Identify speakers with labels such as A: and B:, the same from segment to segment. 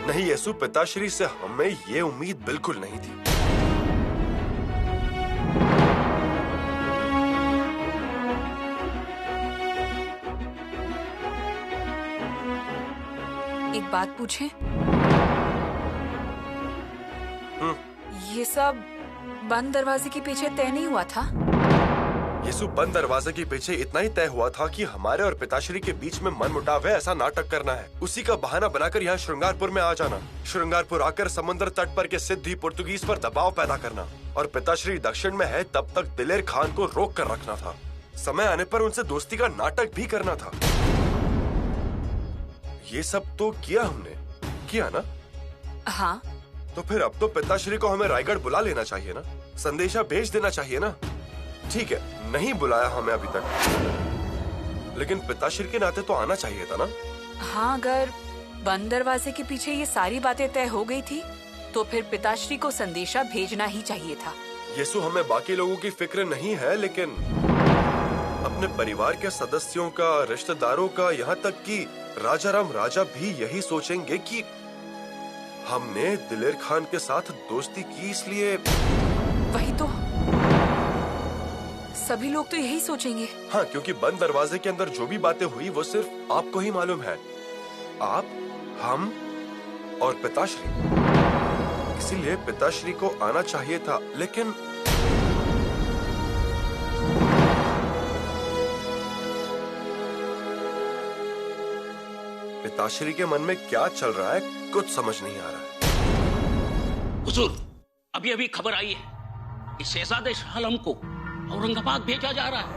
A: नहीं यसु, पिताश्री से हमें ये उम्मीद बिल्कुल नहीं थी।
B: एक बात पूछें? ये सब बंद दरवाजे के पीछे तय नहीं हुआ था?
A: यसु, बंद दरवाजे के पीछे इतना ही तय हुआ था कि हमारे और पिताश्री के बीच में मनमुटाव है, ऐसा नाटक करना है। उसी का बहाना बनाकर यहाँ श्रृंगारपुर में आ जाना, श्रृंगारपुर आकर समुद्र तट पर के सिद्धि पोर्तुगीज पर दबाव पैदा करना, और पिताश्री दक्षिण में है तब तक दिलेर खान को रोक कर रखना था। समय आने पर उनसे दोस्ती का नाटक भी करना था। ये सब तो किया हमने, किया ना?
B: हाँ।
A: तो फिर अब तो पिताश्री को हमें रायगढ़ बुला लेना चाहिए ना, संदेशा भेज देना चाहिए ना। ठीक है, नहीं बुलाया हमें अभी तक, लेकिन पिताश्री के नाते तो आना चाहिए था ना।
B: हाँ, अगर बंद दरवाजे के पीछे ये सारी बातें तय हो गई थी तो फिर पिताश्री को संदेशा भेजना ही चाहिए था।
A: यसु, हमें बाकी लोगों की फिक्र नहीं है, लेकिन अपने परिवार के सदस्यों का, रिश्तेदारों का, यहाँ तक कि राजाराम राजा भी यही सोचेंगे कि हमने दिलेर खान के साथ दोस्ती की, इसलिए।
B: वही तो, सभी लोग तो यही सोचेंगे।
A: हाँ, क्योंकि बंद दरवाजे के अंदर जो भी बातें हुई वो सिर्फ आपको ही मालूम है, आप, हम और पिताश्री। इसीलिए पिताश्री को आना चाहिए था, लेकिन पिताश्री के मन में क्या चल रहा है कुछ समझ नहीं आ रहा है।
C: हुजूर, अभी अभी खबर आई है कि शहजादे शाह आलम को औरंगाबाद भेजा जा रहा है।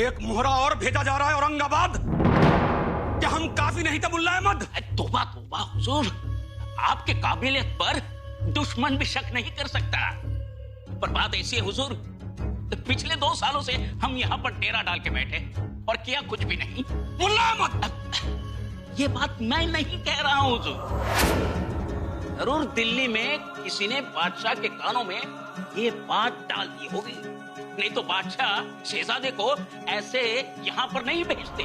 D: एक मोहरा और भेजा जा रहा है औरंगाबाद? क्या हम काफी नहीं थे मुल्ला अहमद?
C: तौबा तौबा हुजूर, आपके काबिलियत पर दुश्मन भी शक नहीं कर सकता। पर बात ऐसी है हुजूर, पिछले 2 सालों से हम यहाँ पर डेरा डाल के बैठे और किया कुछ भी नहीं।
D: मुल्ला अहमद,
C: ये बात मैं नहीं कह रहा हूँ हुजूर। जरूर दिल्ली में किसी ने बादशाह के कानों में ये बात डाल दी होगी, नहीं तो बादशाह शहजादे को ऐसे यहाँ पर नहीं भेजते।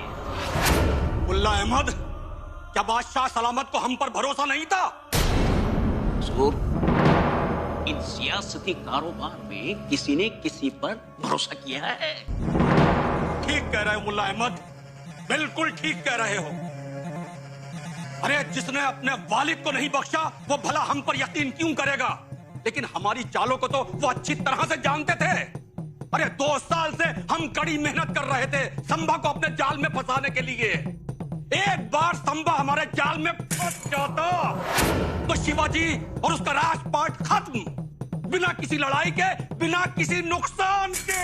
D: मुल्ला अहमद, क्या बादशाह सलामत को हम पर भरोसा नहीं था?
C: हुजूर, इन सियासती कारोबार में किसी ने किसी पर भरोसा किया है।
D: ठीक कह रहे हो मुल्ला अहमद, बिल्कुल ठीक कह रहे हो। अरे, जिसने अपने वालिद को नहीं बख्शा वो भला हम पर यकीन क्यों करेगा? लेकिन हमारी चालों को तो वो अच्छी तरह से जानते थे। अरे, 2 साल से हम कड़ी मेहनत कर रहे थे संभा को अपने जाल में फंसाने के लिए। एक बार संभा हमारे जाल में फंस जाता तो शिवाजी और उसका राजपाट खत्म, बिना किसी लड़ाई के, बिना किसी नुकसान के।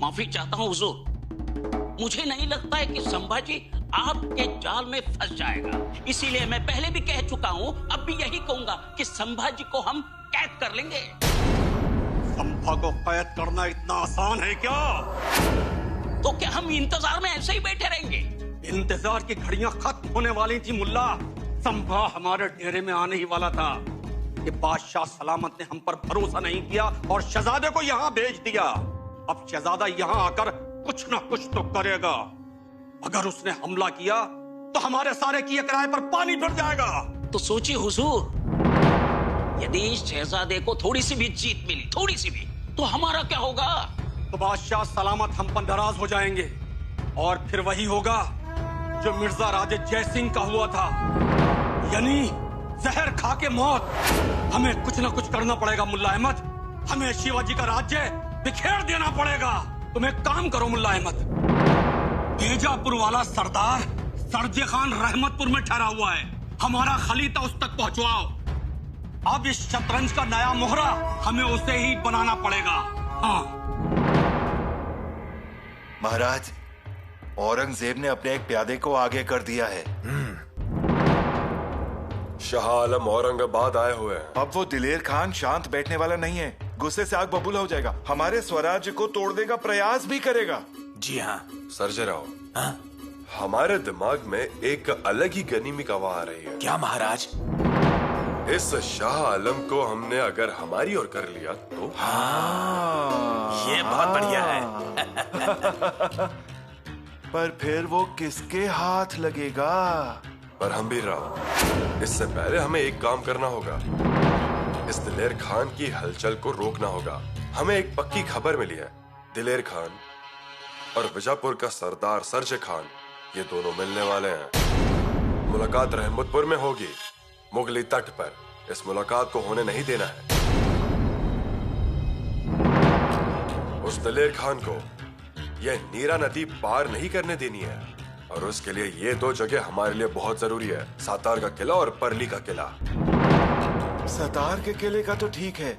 C: माफी चाहता हूँ हुजूर, मुझे नहीं लगता है कि संभाजी आपके जाल में फंस जाएगा। इसीलिए मैं पहले भी कह चुका हूँ, अब भी यही कहूंगा कि संभाजी को हम कैद कर लेंगे।
D: संभा को कैद करना इतना आसान है क्या?
C: तो क्या हम इंतजार में ऐसे ही बैठे रहेंगे?
D: इंतजार की घड़ियां खत्म होने वाली थी मुल्ला। संभा हमारे डेरे में आने ही वाला था कि बादशाह सलामत ने हम पर भरोसा नहीं किया और शहजादे को यहाँ भेज दिया। अब शहजादा यहाँ आकर कुछ ना कुछ तो करेगा। अगर उसने हमला किया तो हमारे सारे किए किराए पर पानी फिर जाएगा।
C: तो सोचिए हुजूर, यदि शहजादे को थोड़ी सी भी जीत मिली, थोड़ी सी भी, तो हमारा क्या होगा?
D: तो बादशाह सलामत हम पर नाराज हो जाएंगे और फिर वही होगा जो मिर्जा राजे जय सिंह का हुआ था, यानी जहर खा के मौत। हमें कुछ ना कुछ करना पड़ेगा मुल्ला अहमद, हमें शिवाजी का राज्य बिखेर देना पड़ेगा। तुम एक काम करो मुल्ला अहमद, बीजापुर वाला सरदार सरजे खान रहमतपुर में ठहरा हुआ है, हमारा खलीता उस तक पहुंचवाओ। अब इस शतरंज का नया मोहरा हमें उसे ही बनाना पड़ेगा। हाँ
E: महाराज, औरंगजेब ने अपने एक प्यादे को आगे कर दिया है।
A: शाह आलम औरंगाबाद आए हुए हैं।
E: अब वो दिलेर खान शांत बैठने वाला नहीं है, गुस्से से आग बबूला हो जाएगा, हमारे स्वराज्य को तोड़ने का प्रयास भी करेगा।
F: जी हाँ
A: सर्जेराव,
F: हाँ?
A: हमारे दिमाग में एक अलग ही गनीमी हवा आ रही है।
F: क्या महाराज?
A: इस शाह आलम को हमने अगर हमारी ओर कर लिया तो?
F: हाँ, ये बहुत बढ़िया है।
E: पर फिर वो किसके हाथ लगेगा?
A: पर हम्बीर राव, इससे पहले हमें एक काम करना होगा। इस दिलेर खान की हलचल को रोकना होगा। हमें एक पक्की खबर मिली है, दिलेर खान और विजापुर का सरदार सरजे खान, ये दोनों मिलने वाले हैं। मुलाकात रहमतपुर में होगी, मुगली तट पर। इस मुलाकात को होने नहीं देना है। उस दिलेर खान को यह नीरा नदी पार नहीं करने देनी है, और उसके लिए ये दो जगह हमारे लिए बहुत जरूरी है, सातार का किला और परली का किला।
E: सतार के किले का तो ठीक है,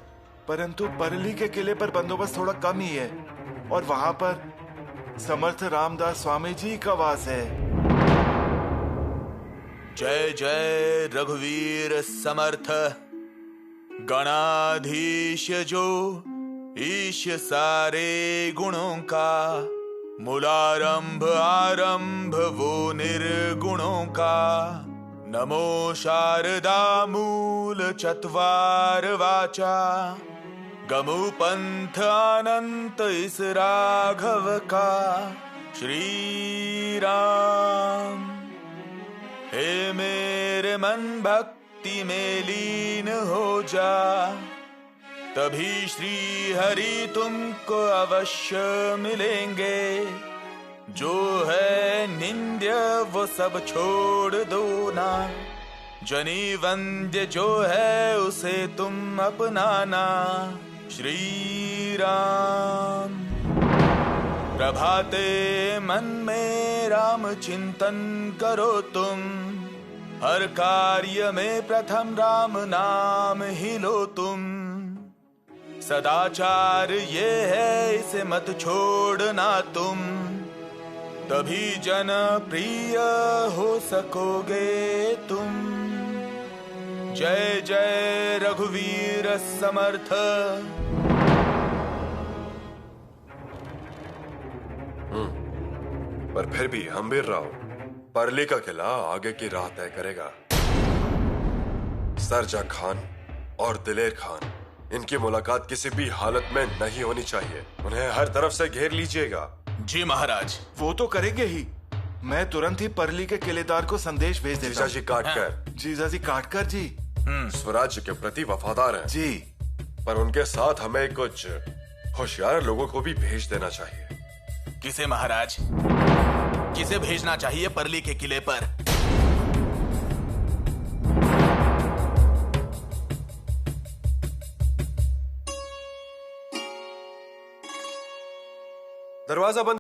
E: परंतु परली के किले पर बंदोबस्त थोड़ा कम ही है, और वहां पर समर्थ रामदास स्वामी जी का वास है।
G: जय जय रघुवीर समर्थ, गणाधीश जो ईश सारे गुणों का, मूलारंभ आरंभ वो निर्गुणों का। नमो शारदा मूल चत्वार वाचा, गमु पंथ अनंत इस राघव का। श्री राम। हे मेरे मन भक्ति में लीन हो जा, तभी श्री हरि तुमको अवश्य मिलेंगे। जो है निंद्य वो सब छोड़ दो ना, जनी वंद्य जो है उसे तुम अपनाना। श्री राम। प्रभाते मन में राम चिंतन करो तुम, हर कार्य में प्रथम राम नाम ही लो तुम। सदाचार ये है इसे मत छोड़ना तुम, तभी जन प्रिय हो सकोगे तुम। जय जय रघुवीर समर्थ।
A: पर फिर भी हम्बीर राव, परली का किला आगे की राह तय करेगा। सरजा खान और दिलेर खान, इनकी मुलाकात किसी भी हालत में नहीं होनी चाहिए। उन्हें हर तरफ से घेर लीजिएगा।
G: जी महाराज।
E: वो तो करेंगे ही। मैं तुरंत ही परली के किलेदार को संदेश भेज देता हूँ।
A: जीजाजी काटकर।
E: जीजाजी काटकर जी।
A: स्वराज्य के प्रति वफादार हैं
E: जी,
A: पर उनके साथ हमें कुछ होशियार लोगों को भी भेज देना चाहिए।
G: किसे महाराज? किसे भेजना चाहिए परली के किले पर?
A: दरवाजा बंद